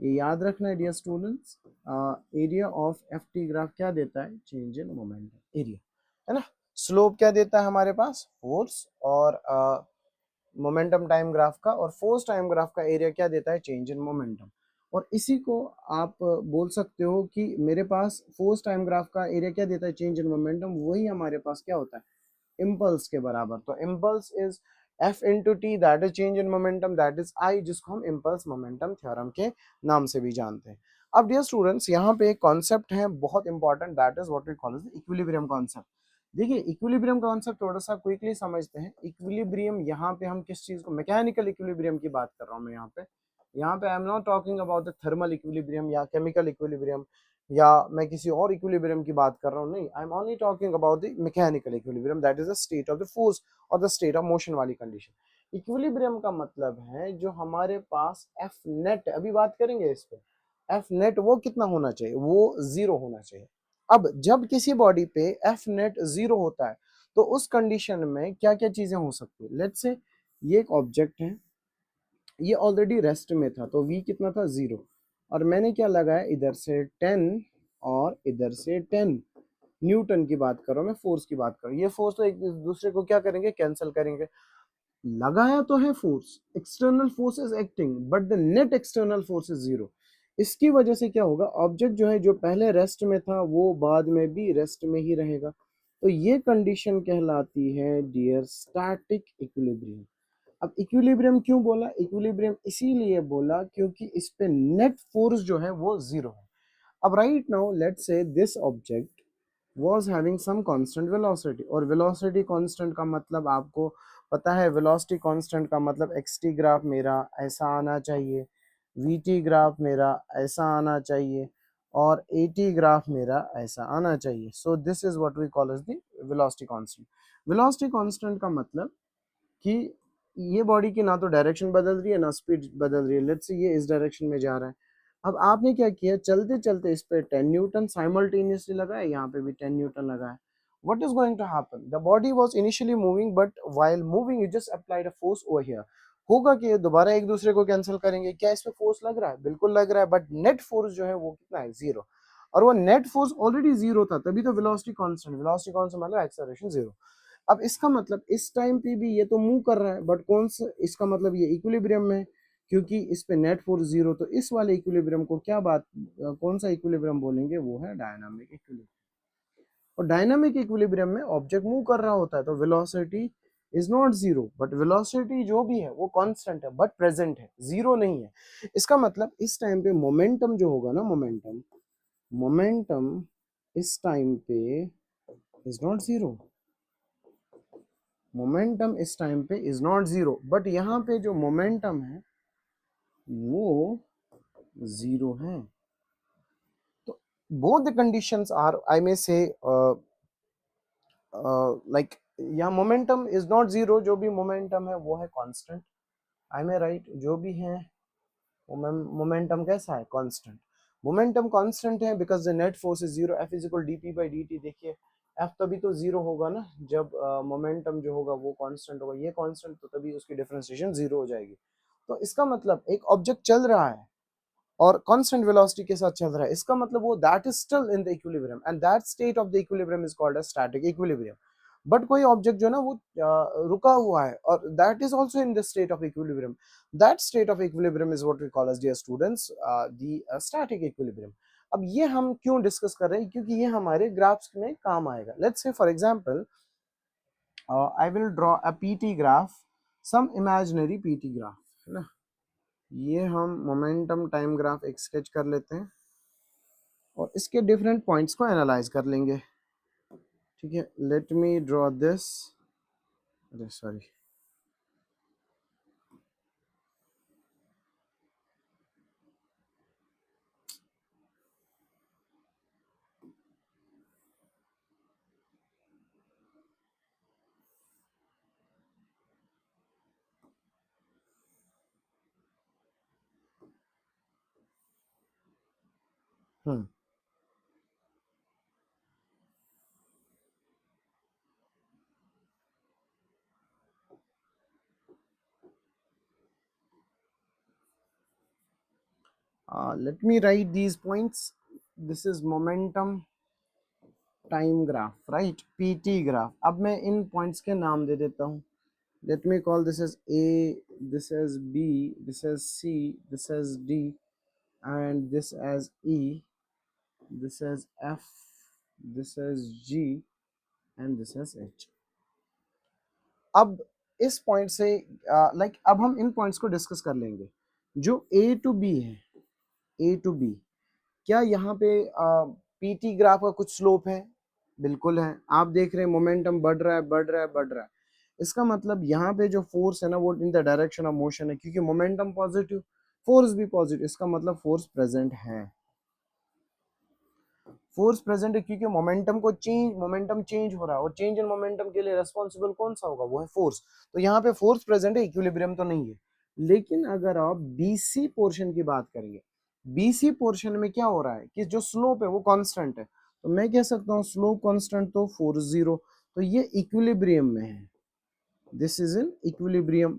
ये याद रखना है dear students, area of F t graph क्या देता है, चेंज इन मोमेंटम एरिया, है ना। Slope क्या देता है हमारे पास, फोर्स, और मोमेंटम टाइम ग्राफ का और फोर्स टाइम ग्राफ का एरिया क्या देता है, चेंज इन मोमेंटम। और इसी को आप बोल सकते हो कि मेरे पास फोर्स टाइम ग्राफ का एरिया क्या देता है, चेंज इन मोमेंटम, वही हमारे पास क्या होता है, इम्पल्स के बराबर। तो impulse is F into T, that is change in momentum, that is I, जिसको हम इम्पल्स मोमेंटम थ्योरम के नाम से भी जानते हैं। अब डियर स्टूडेंट्स, यहाँ पे एक कॉन्सेप्ट है बहुत important, that is what we call as equilibrium concept. देखिए इक्विलिब्रियम कॉन्सेप्ट थोड़ा सा क्विकली समझते हैं। इक्विलिब्रियम यहाँ पे हम किस चीज को, मैकेनिकल इक्विलिब्रियम की बात कर रहा हूँ मैं यहाँ पे I am not talking about the thermal equilibrium या केमिकल इक्विलिब्रियम, या मैं किसी और इक्विलिब्रियम की बात कर रहा हूँ, नहीं, I am only talking about the mechanical equilibrium, that is the state of the force और द स्टेट ऑफ मोशन वाली कंडीशन। इक्विलिब्रियम का मतलब है जो हमारे पास एफ नेट, अभी बात करेंगे इस पे, एफ नेट वो कितना होना चाहिए, वो जीरो होना चाहिए। अब जब किसी बॉडी पे एफ नेट जीरो होता है तो उस कंडीशन में क्या क्या चीजें हो सकती है, लेट्स से ये एक ऑब्जेक्ट है, ये ऑलरेडी रेस्ट में था, तो वी कितना था, जीरो, और मैंने क्या लगाया इधर से 10 और इधर से 10, न्यूटन की बात कर रहा हूं मैं, फोर्स की बात कर रहा हूं, ये फोर्स तो एक दूसरे को क्या करेंगे, कैंसिल करेंगे। लगाया तो है force, external force is acting, but the net external force is zero. इसकी वजह से क्या होगा, ऑब्जेक्ट जो है जो पहले रेस्ट में था वो बाद में भी रेस्ट में ही रहेगा। तो ये कंडीशन कहलाती है डियर स्टैटिक इक्विलिब्रियम। अब इक्विलिब्रियम क्यों बोला, इक्विलिब्रियम इसीलिए बोला क्योंकि इस पे नेट फोर्स जो है वो जीरो है। अब right now let's say this object was having some constant velocity, और velocity constant का मतलब आपको पता है, velocity constant का मतलब xt ग्राफ मेरा ऐसा आना चाहिए, vt ग्राफ मेरा ऐसा आना चाहिए, और at ग्राफ मेरा ऐसा आना चाहिए। so this is what we call as the velocity constant। velocity constant का मतलब कि ये बॉडी की ना तो डायरेक्शन बदल रही है ना स्पीड बदल रही है, लेट्स से ये इस डायरेक्शन में जा रहा है। अब आपने क्या किया, चलते चलते इस पे 10 न्यूटन साइमल्टेनियसली लगाया, यहाँ पे भी 10 न्यूटन लगाया। what is going to happen, the body was initially moving but while moving you just applied a force over here। होगा कि ये दोबारा एक दूसरे को कैंसिल करेंगे, क्या इस पे फोर्स लग रहा है, बिल्कुल लग रहा है, बट नेट फोर्स जो है वो कितना है, जीरो। और वो नेट फोर्स ऑलरेडी जीरो था, तभी तो वेलोसिटी कांस्टेंट मतलब एक्सेलरेशन जीरो। अब इसका मतलब इस टाइम पे भी ये तो मूव कर रहा है, बट कौन सा, इसका मतलब ये इक्विलिब्रियम में है, क्योंकि इस पे नेट फोर्स जीरो, तो इस वाले इक्विलिब्रियम को क्या बात, कौन सा इक्विलिब्रियम बोलेंगे, वो है डायनामिक इक्विलिब्रियम। और डायनामिक इक्विलिब्रियम में ऑब्जेक्ट मूव कर रहा होता है तो velocity is not zero, but velocity जो भी है वो कांस्टेंट है बट प्रेजेंट है, जीरो नहीं है। इसका मतलब इस टाइम पे मोमेंटम जो होगा ना, मोमेंटम मोमेंटम इस टाइम पे इज नॉट जीरो, मोमेंटम इस टाइम पे इज नॉट जीरो, बट यहाँ पे जो मोमेंटम है वो जीरो है। तो both the conditions are, I may say, like यहाँ मोमेंटम इज नॉट जीरो, जो भी मोमेंटम है वो है कांस्टेंट, आई मे राइट, जो भी है मोमेंटम कैसा है, कांस्टेंट। मोमेंटम कांस्टेंट है because the net force is zero, F is equal D P by d T. देखिए एफ तभी तो जीरो होगा ना जब मोमेंटम जो होगा वो कांस्टेंट होगा, ये कांस्टेंट, तो तभी उसकी डिफरेंशिएशन जीरो हो जाएगी। तो इसका मतलब एक ऑब्जेक्ट चल रहा है और कांस्टेंट वेलोसिटी के साथ चल रहा है, इसका मतलब वो that is still in the equilibrium, and that state of the equilibrium is called as static equilibrium. But कोई ऑब्जेक्ट जो है ना वो रुका हुआ है और that is also in the state of equilibrium, that state of equilibrium is what we call as, dear students, the static equilibrium. अब ये हम क्यों डिस्कस कर रहे हैं, क्योंकि ये हमारे ग्राफ्स में काम आएगा। Let's say for example I will draw a PT graph, some imaginary PT graph, है ना। ये हम मोमेंटम टाइम ग्राफ एक स्केच कर लेते हैं और इसके डिफरेंट पॉइंट्स को एनालाइज कर लेंगे। ठीक है, लेट मी ड्रॉ दिस, अरे sorry, hmm, let me write these points. This is momentum time graph, right, PT graph। अब मैं इन पॉइंट्स के नाम दे देता हूँ। let me call this as A, this as B, this as C, this as D, and this as E, this as F, this as G, and this as H। अब इस point से like अब हम इन points को discuss कर लेंगे। जो ए to B है, ए टू बी, क्या यहाँ पे पीटी ग्राफ का कुछ स्लोप है? बिल्कुल है। आप देख रहे हैं मोमेंटम बढ़ रहा है, बढ़ रहा है, बढ़ रहा है। इसका मतलब यहाँ पे जो फोर्स है ना वो in the direction of motion है, क्योंकि मोमेंटम पॉजिटिव, फोर्स भी पॉजिटिव, इसका मतलब फोर्स प्रेजेंट है। फोर्स प्रेजेंट है क्योंकि मोमेंटम चेंज हो रहा है, और चेंज इन मोमेंटम के लिए रेस्पॉन्सिबल कौन सा होगा, वो है फोर्स। तो यहाँ पे फोर्स प्रेजेंट है, इक्विलिब्रियम तो नहीं है। लेकिन अगर आप बीसी पोर्शन की बात करेंगे, बीसी पोर्शन में क्या हो रहा है कि जो स्लोप है वो कांस्टेंट है, तो मैं कह सकता हूँ स्लोप कांस्टेंट तो फोर्स जीरो, तो ये इक्विलिब्रियम में है, this is in equilibrium.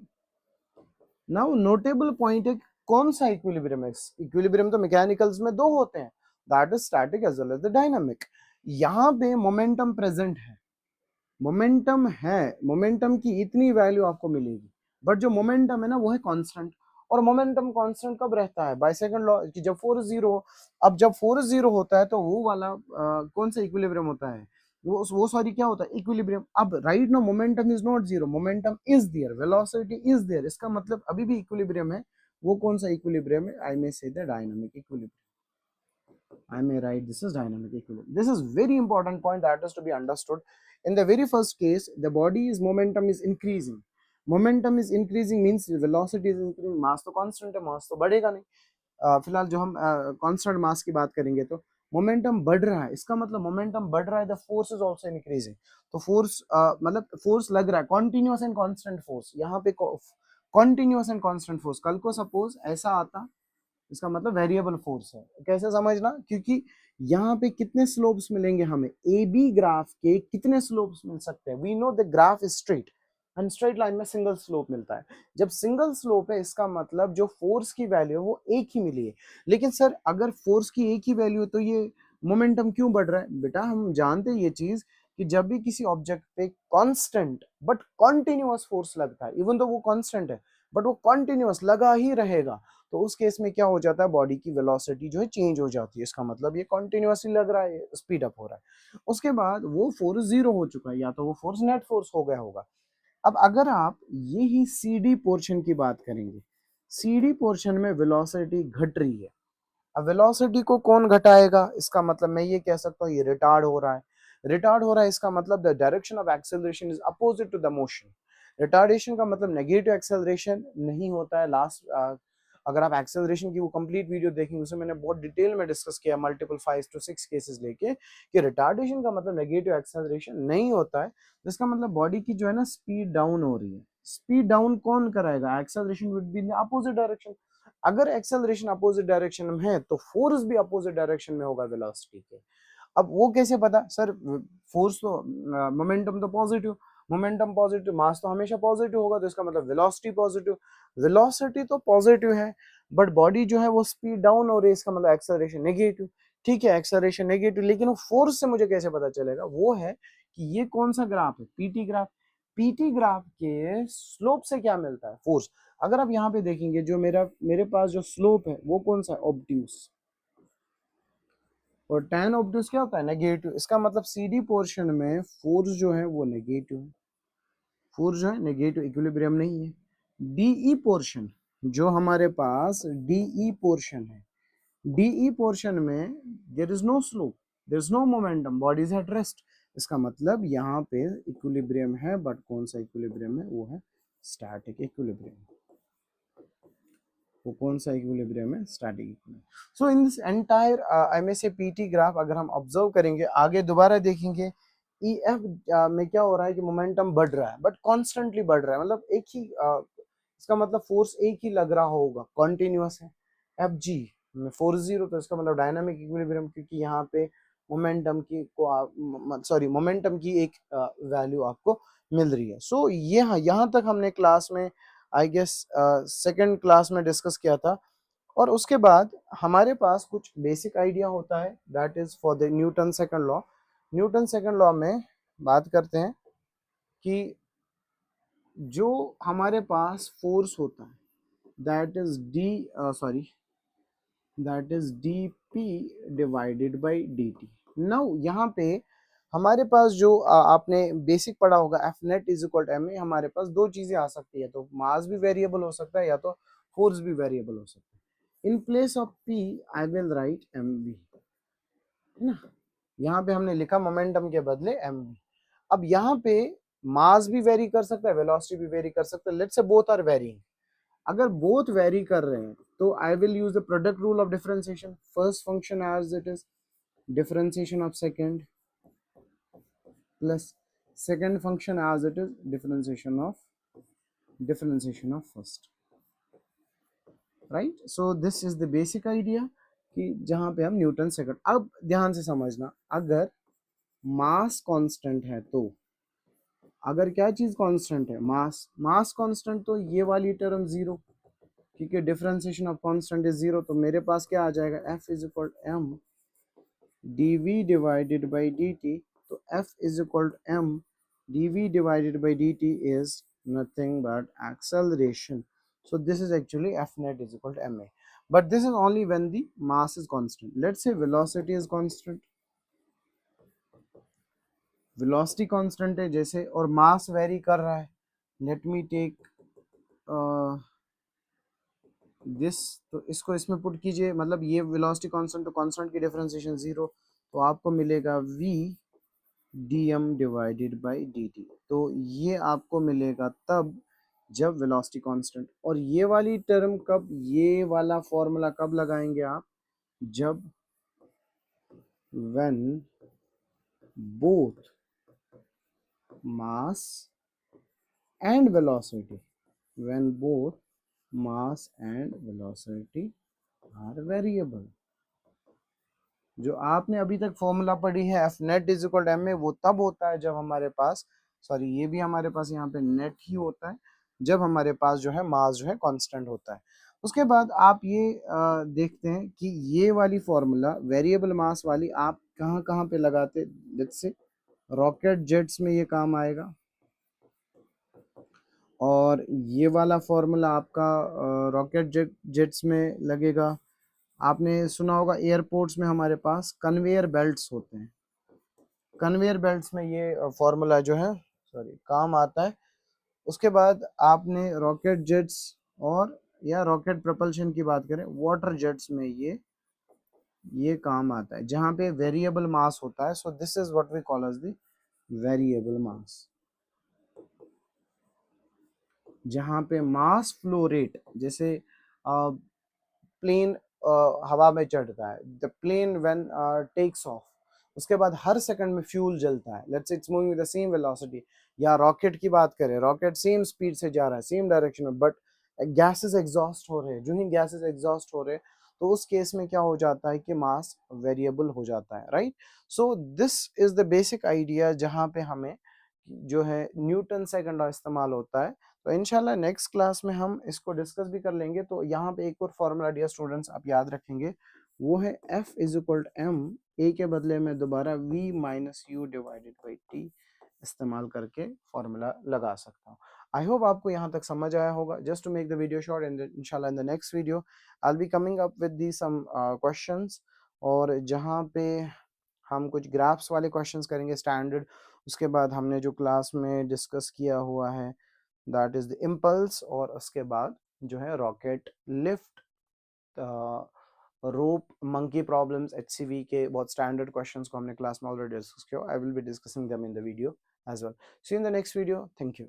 Now notable point है, कौन सा इक्विलिब्रियम है? इक्विलिब्रियम तो मैकेनिकल्स में दो होते हैं, that is static as well as the dynamic. यहाँ पे मोमेंटम प्रेजेंट है, मोमेंटम है, मोमेंटम की इतनी वैल्यू आपको मिलेगी, बट जो मोमेंटम है ना वो है कांस्टेंट। और मोमेंटम कांस्टेंट कब रहता है? बाय सेकंड लॉ, कि जब फोर्स जीरो। अब जब फोर्स जीरो होता है तो वो वाला कौन सा इक्विलिब्रियम होता है? वो सॉरी क्या होता है? इक्विलिब्रियम। अब right now momentum is not zero, momentum is there, velocity is there, इसका मतलब अभी भी इक्विलिब्रियम है। वो कौन सा इक्विलिब्रियम है? आई may say the dynamic equilibrium. I may write this is dynamic equilibrium. This is very important point that is to be understood. In the very first case, the body's momentum is increasing. Momentum is increasing means velocity is increasing. Mass तो constant है, mass तो बढ़ेगा नहीं। फिलहाल जो हम constant mass की बात करेंगे तो मोमेंटम बढ़ रहा है, इसका मतलब मोमेंटम बढ़ रहा है, the force is also increasing. तो फोर्स मतलब फोर्स लग रहा है, कॉन्टिन्यूअस एंड कांस्टेंट फोर्स। यहाँ पे कॉन्टिन्यूअस एंड कांस्टेंट फोर्स, कल को सपोज ऐसा आता, इसका मतलब वेरिएबल फोर्स है। कैसे समझना? क्योंकि यहाँ पे कितने स्लोप्स मिलेंगे हमें, ए बी ग्राफ के कितने स्लोप्स मिल सकते हैं? We know the graph is straight, and straight line में सिंगल स्लोप मिलता है। जब सिंगल स्लोप है इसका मतलब जो फोर्स की वैल्यू है वो एक ही मिली है। लेकिन सर अगर फोर्स की एक ही वैल्यू है तो ये मोमेंटम क्यों बढ़ रहा है? बेटा हम जानते हैं ये चीज कि जब भी किसी ऑब्जेक्ट पे कांस्टेंट बट कॉन्टिन्यूअस फोर्स लगता है, इवन तो वो कांस्टेंट है बट वो कॉन्टिन्यूअस लगा ही रहेगा, तो उस केस में क्या हो जाता है? बॉडी की वेलोसिटी जो है चेंज हो जाती है। इसका मतलब ये कॉन्टिन्यूअसली लग रहा है, स्पीड अप हो रहा है। उसके बाद वो फोर्स जीरो हो चुका है, या तो वो फोर्स नेट फोर्स हो गया होगा। अब अगर आप यही सीडी पोर्शन की बात करेंगे, सीडी पोर्शन में वेलोसिटी घट रही है। अब वेलोसिटी को कौन घटाएगा? इसका मतलब मैं ये कह सकता हूँ ये रिटार्ड हो रहा है। रिटार्ड हो रहा है इसका मतलब the direction of acceleration is opposite to the motion. Retardation का मतलब नेगेटिव एक्सेलरेशन नहीं होता है। लास्ट अगर आप एक्सेलरेशन की वो कंप्लीट वीडियो देखेंगे उसमें मैंने बहुत डिटेल में डिस्कस किया मल्टीपल 5 to 6 केसेस लेके कि रिटार्डेशन का मतलब नेगेटिव एक्सेलरेशन नहीं होता है। जिसका मतलब बॉडी की जो है ना स्पीड डाउन हो रही है। स्पीड डाउन कौन कराएगा? Acceleration would be in the opposite direction. अगर एक्सेलरेशन अपोजिट डायरेक्शन में है तो फोर्स भी अपोजिट डायरेक्शन में होगा वेलोसिटी के। अब वो कैसे पता सर? फोर्स तो मोमेंटम तो पॉजिटिव, मोमेंटम पॉजिटिव, मास तो हमेशा पॉजिटिव होगा, तो इसका मतलब वेलोसिटी पॉजिटिव। वेलोसिटी तो पॉजिटिव है बट बॉडी जो है वो स्पीड डाउन हो रही है, इसका मतलब एक्सेलरेशन नेगेटिव। ठीक है, एक्सेलरेशन नेगेटिव, लेकिन वो फोर्स से मुझे कैसे पता चलेगा? वो है कि ये कौन सा ग्राफ है? PT graph. पीटी ग्राफ के स्लोप से क्या मिलता है? फोर्स। अगर आप यहाँ पे देखेंगे जो मेरे पास जो स्लोप है वो कौन सा है? ऑब्ट्यूस। और tan ऑब्ट्यूस क्या होता है? नेगेटिव। इसका मतलब सीडी पोर्शन में फोर्स जो है वो नेगेटिव है। फोर्स जो है नेगेटिव, इक्विलिब्रियम नहीं है। डीई पोर्शन, जो हमारे पास डीई पोर्शन है, डीई पोर्शन में there is no slope, there is no momentum, body is at rest. इसका मतलब यहाँ पे इक्विलिब्रियम है, बट कौन सा इक्विलिब्रियम है? वो है स्टैटिक इक्विलिब्रियम। वो कौन सा इक्विलिब्रियम है? Static equilibrium. So in this entire I mean से पीटी ग्राफ अगर हम ऑब्जर्व करेंगे, आगे दोबारा देखेंगे, ई एफ में क्या हो रहा है कि मोमेंटम बढ़ रहा है बट कॉन्स्टेंटली बढ़ रहा है, मतलब एक ही इसका मतलब फोर्स एक ही लग रहा होगा, कॉन्टिन्यूअस है। एफ जी में फोर्स जीरो, तो इसका मतलब डायनामिक इक्विलिब्रियम, क्योंकि यहाँ पे मोमेंटम की को सॉरी मोमेंटम की एक वैल्यू आपको मिल रही है। सो ये यहाँ तक हमने क्लास में आई गेस सेकेंड क्लास में डिस्कस किया था। और उसके बाद हमारे पास कुछ बेसिक आइडिया होता है, that is for the Newton second law. Newton second law में बात करते हैं कि जो हमारे पास फोर्स होता है that is d p divided by d t. Now यहाँ पे हमारे पास जो आपने बेसिक पढ़ा होगा F net is equal to M a, हमारे पास दो चीजें आ सकती है, तो मास भी वेरिएबल हो सकता है या तो फोर्स भी वेरिएबल हो सकता है। In place of p I will write m v, है ना। यहाँ पे हमने लिखा मोमेंटम के बदले एम वी। अब यहाँ पे मास भी वेरी कर सकता है, वेलोसिटी भी वेरी कर सकता है। Let's say both are varying. अगर बोथ वेरी कर रहे हैं तो I will use the product rule of differentiation. First function as it is differentiation of second plus second function as it is differentiation of first, right? So this is the basic idea कि जहां पे हम Newton second. अब ध्यान से समझना, अगर mass constant है तो, अगर क्या चीज कांस्टेंट है? मास कांस्टेंट, तो ये वाली टर्म जीरो, क्योंकि differentiation of constant is zero, तो मेरे पास क्या आ जाएगा? F is equal M dv divided by dt। तो f is equal to m dv divided by dt is nothing but acceleration. So this is actually f net is equal to ma, but this is only when the mass is constant. Let's say velocity is constant, velocity constant है जैसे, और mass vary कर रहा है। Let me take this, तो इसको इसमें put कीजिए, मतलब ये वेलोसिटी कांस्टेंट, तो कांस्टेंट की डिफरेंशिएशन जीरो, तो आपको मिलेगा v dm divided by dt। तो ये आपको मिलेगा तब जब वेलोसिटी कांस्टेंट। और ये वाली टर्म कब, ये वाला फॉर्मूला कब लगाएंगे आप? जब when both mass and velocity, when both mass and velocity are variable। जो आपने अभी तक फॉर्मूला पढ़ी है F net is equal to M A, वो तब होता है जब हमारे पास, सॉरी ये भी हमारे पास यहाँ पे नेट ही होता है, जब हमारे पास जो है मास जो है कांस्टेंट होता है। उसके बाद आप ये देखते हैं कि ये वाली फॉर्मूला वेरिएबल मास वाली आप कहाँ कहाँ पे लगाते? लेट्स से रॉकेट जेट्स में ये काम आएगा, और ये वाला फॉर्मूला आपका रॉकेट जेट्स में लगेगा। आपने सुना होगा एयरपोर्ट्स में हमारे पास कन्वेयर बेल्ट्स होते हैं, कन्वेयर बेल्ट्स में ये फॉर्मूला जो है सॉरी काम आता है। उसके बाद आपने रॉकेट जेट्स और या रॉकेट प्रपल्शन की बात करें, वाटर जेट्स में ये ये काम आता है जहाँ पे वेरिएबल मास होता है. So this is what we call as the variable mass. जहाँ पे मास फ्लो रेट, जैसे प्लेन हवा में चढ़ता है, the plane when takes off, उसके बाद हर सेकंड में फ्यूल जलता है, let's it's moving with the same velocity. या रॉकेट की बात करें, रॉकेट सेम स्पीड से जा रहा है, सेम डायरेक्शन में, बट गैसेस एग्जॉस्ट हो रहे हैं. जो ही गैसेस एग्जॉस्ट हो रहे हैं तो उस केस में क्या हो जाता है कि मास वेरिएबल हो जाता है, right. So this is the basic idea जहाँ पे हमें जो है न्यूटन सेकंड का इस्तेमाल होता है. तो इंशाल्लाह नेक्स्ट क्लास में हम इसको डिस्कस भी कर लेंगे. तो यहाँ पे एक और फॉर्मूला डियर स्टूडेंट्स आप याद रखेंगे, वो है F is equal to M, a के बदले में दोबारा V minus u divided by t इस्तेमाल करके फॉर्मूला लगा सकता हूँ. आई होप आपको यहाँ तक समझ आया होगा. Just to make the video short, and इंशाल्लाह in the next video I will be coming up with the some questions, और जहाँ पे हम कुछ ग्राफ्स वाले क्वेश्चंस करेंगे स्टैंडर्ड. उसके बाद हमने जो क्लास में डिस्कस किया हुआ है दैट इज द इम्पल्स, और उसके बाद जो है रॉकेट लिफ्ट, रोप, मंकी प्रॉब्लम्स, HCV के बहुत स्टैंडर्ड क्वेश्चंस को हमने क्लास में ऑलरेडी डिस्कस किया. I will be discussing them in the video as well. See you in the next video. Thank you.